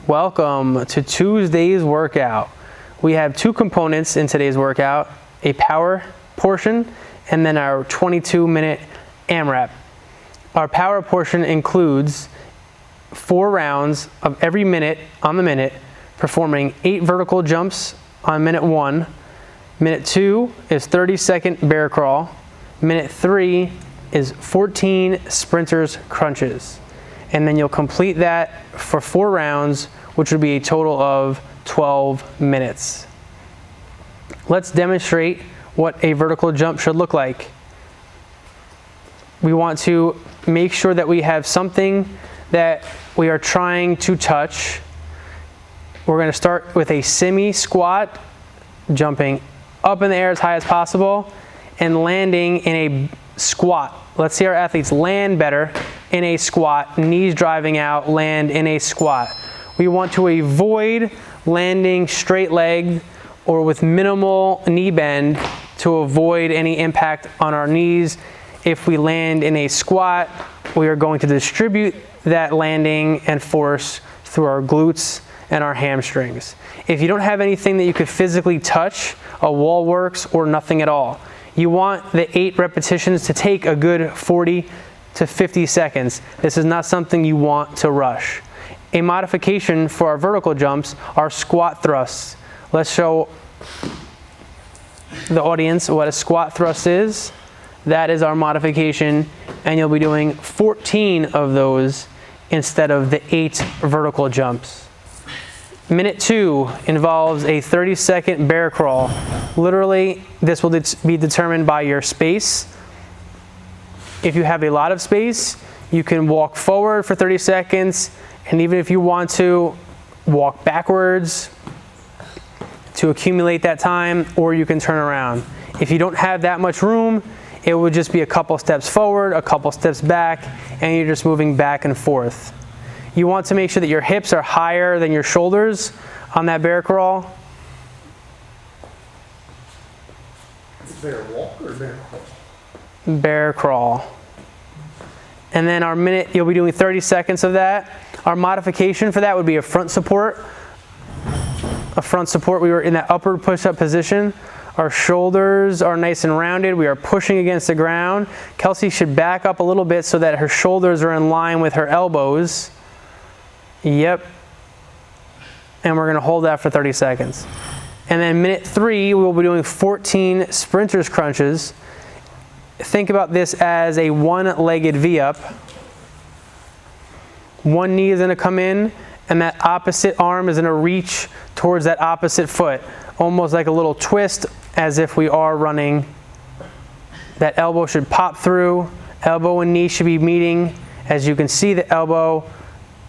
Welcome to Tuesday's workout. We have two components in today's workout, a power portion and then our 22-minute AMRAP. Our power portion includes 4 rounds of every minute on the minute, performing 8 vertical jumps on minute 1. Minute 2 is 30-second bear crawl. Minute 3 is 14 sprinters crunches. And then you'll complete that for 4 rounds, which would be a total of 12 minutes. Let's demonstrate what a vertical jump should look like. We want to make sure that we have something that we are trying to touch. We're going to start with a semi-squat, jumping up in the air as high as possible and landing in a squat. Let's see our athletes land better in a squat, knees driving out, land in a squat. We want to avoid landing straight-legged or with minimal knee bend to avoid any impact on our knees. If we land in a squat, we are going to distribute that landing and force through our glutes and our hamstrings. If you don't have anything that you could physically touch, a wall works or nothing at all. You want the 8 repetitions to take a good 40 to 50 seconds. This is not something you want to rush. A modification for our vertical jumps are squat thrusts. Let's show the audience what a squat thrust is. That is our modification, and you'll be doing 14 of those instead of the 8 vertical jumps. Minute 2 involves a 30-second bear crawl. Literally, this will be determined by your space. If you have a lot of space, you can walk forward for 30 seconds, and even if you want to, walk backwards to accumulate that time, or you can turn around. If you don't have that much room, it would just be a couple steps forward, a couple steps back, and you're just moving back and forth. You want to make sure that your hips are higher than your shoulders on that bear crawl. Bear walk or bear crawl? Bear crawl. And then our minute, you'll be doing 30 seconds of that. Our modification for that would be a front support. A front support, we were in that upward push-up position. Our shoulders are nice and rounded. We are pushing against the ground. Kelsey should back up a little bit so that her shoulders are in line with her elbows. Yep. And we're going to hold that for 30 seconds. And then minute 3, we will be doing 14 sprinters crunches. Think about this as a one-legged V-up. One knee is going to come in, and that opposite arm is going to reach towards that opposite foot, almost like a little twist, as if we are running. That elbow should pop through. Elbow and knee should be meeting. As you can see, the elbow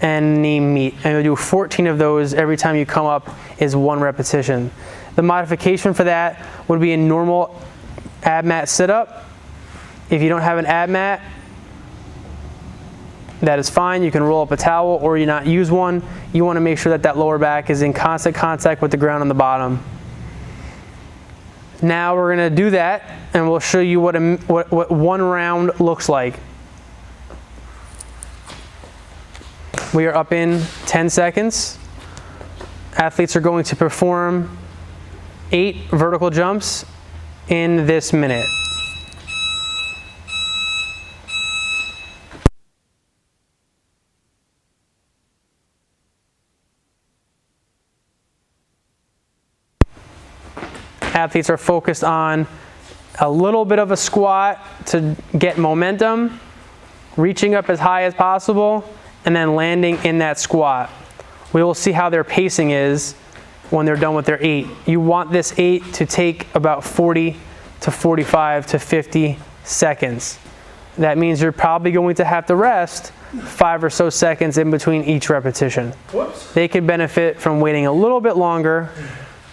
and knee meet. And you'll do 14 of those every time you come up is 1 repetition. The modification for that would be a normal ab mat sit-up. If you don't have an ab mat, that is fine. You can roll up a towel or you not use one. You want to make sure that that lower back is in constant contact with the ground on the bottom. Now we're going to do that, and we'll show you what 1 round looks like. We are up in 10 seconds. Athletes are going to perform 8 vertical jumps in this minute. Athletes are focused on a little bit of a squat to get momentum, reaching up as high as possible, and then landing in that squat. We will see how their pacing is when they're done with their 8. You want this 8 to take about 40 to 45 to 50 seconds. That means you're probably going to have to rest 5 or so seconds in between each repetition. Whoops. They could benefit from waiting a little bit longer.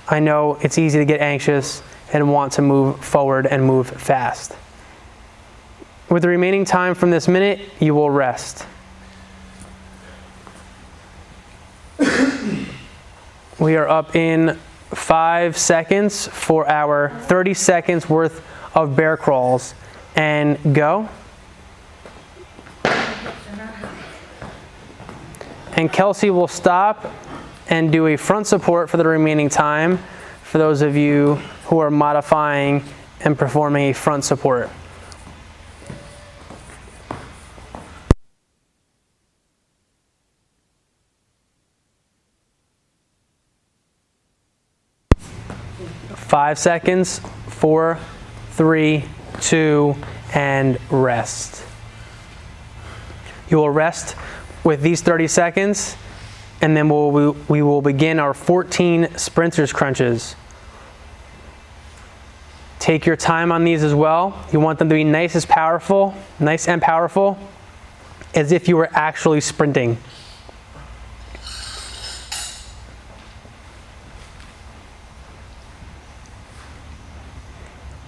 I know it's easy to get anxious and want to move forward and move fast. With the remaining time from this minute, you will rest. We are up in 5 seconds for our 30 seconds worth of bear crawls. And go. And Kelsey will stop and do a front support for the remaining time for those of you who are modifying and performing a front support. Five seconds, 4, 3, 2, and rest. You will rest with these 30 seconds, and then we will begin our 14 sprinters crunches. Take your time on these as well. You want them to be nice and powerful as if you were actually sprinting.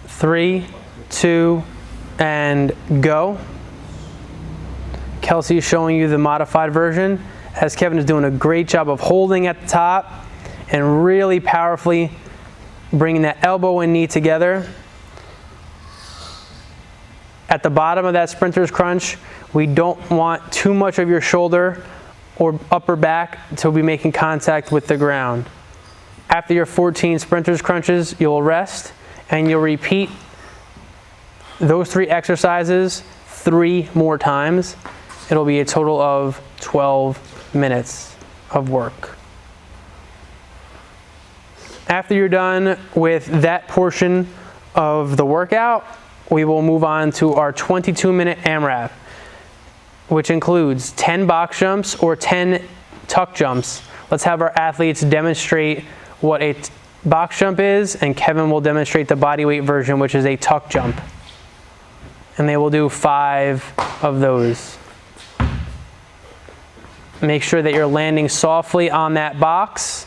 3, 2, and go. Kelsey is showing you the modified version, as Kevin is doing a great job of holding at the top and really powerfully bringing that elbow and knee together. At the bottom of that sprinter's crunch, we don't want too much of your shoulder or upper back to be making contact with the ground. After your 14 sprinters crunches, you'll rest and you'll repeat those 3 exercises 3 more times. It'll be a total of 12 minutes of work. After you're done with that portion of the workout, we will move on to our 22-minute AMRAP, which includes 10 box jumps or 10 tuck jumps. Let's have our athletes demonstrate what a box jump is, and Kevin will demonstrate the bodyweight version, which is a tuck jump. And they will do 5 of those. Make sure that you're landing softly on that box.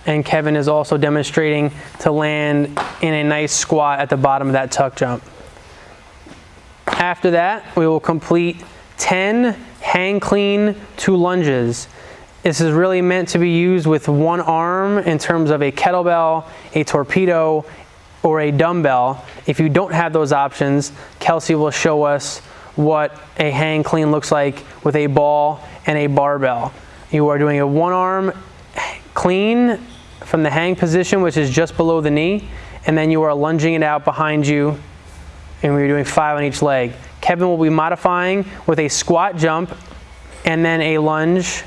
And Kevin is also demonstrating to land in a nice squat at the bottom of that tuck jump. After that, we will complete 10 hang clean to lunges. This is really meant to be used with one arm in terms of a kettlebell, a torpedo, or a dumbbell. If you don't have those options, Kelsey will show us what a hang clean looks like with a ball and a barbell. You are doing a one arm clean from the hang position, which is just below the knee, and then you are lunging it out behind you, and we're doing 5 on each leg. Kevin will be modifying with a squat jump and then a lunge.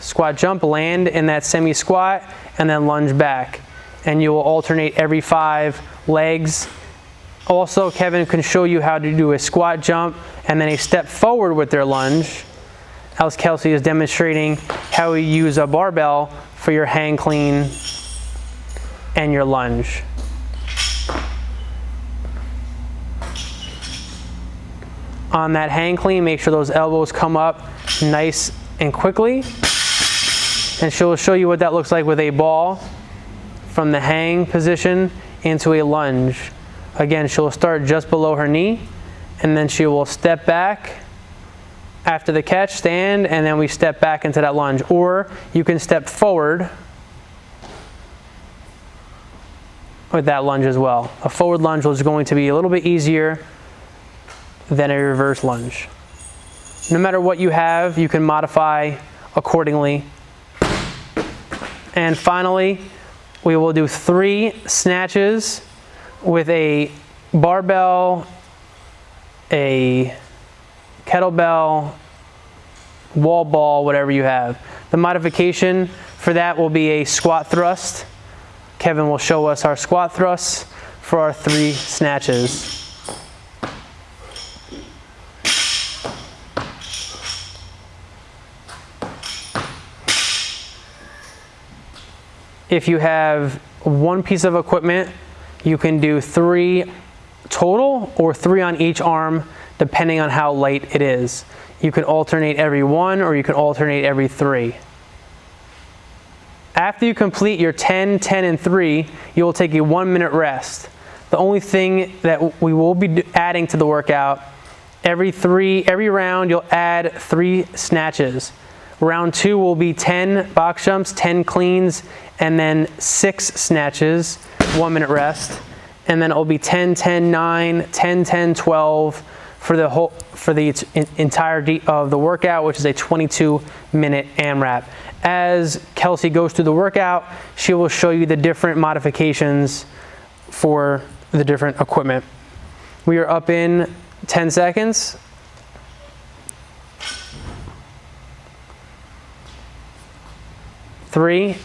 Squat jump, land in that semi-squat, and then lunge back. And you will alternate every 5 legs. Also, Kevin can show you how to do a squat jump and then a step forward with their lunge. Else Kelsey is demonstrating how you use a barbell for your hang clean and your lunge. On that hang clean, make sure those elbows come up nice and quickly. And she'll show you what that looks like with a ball from the hang position into a lunge. Again, she'll start just below her knee, and then she will step back after the catch, stand, and then we step back into that lunge. Or you can step forward with that lunge as well. A forward lunge is going to be a little bit easier than a reverse lunge. No matter what you have, you can modify accordingly. And finally, we will do 3 snatches with a barbell, a kettlebell, wall ball, whatever you have. The modification for that will be a squat thrust. Kevin will show us our squat thrusts for our 3 snatches. If you have one piece of equipment, you can do 3 total or 3 on each arm, depending on how light it is. You can alternate every 1 or you can alternate every 3. After you complete your 10, 10, and 3, you will take a 1-minute rest. The only thing that we will be adding to the workout, every round you'll add 3 snatches. Round 2 will be 10 box jumps, 10 cleans, and then 6 snatches, 1-minute rest. And then it will be 10, 10, 9, 10, 10, 12 for the entirety of the workout, which is a 22-minute AMRAP. As Kelsey goes through the workout, she will show you the different modifications for the different equipment. We are up in 10 seconds. 3,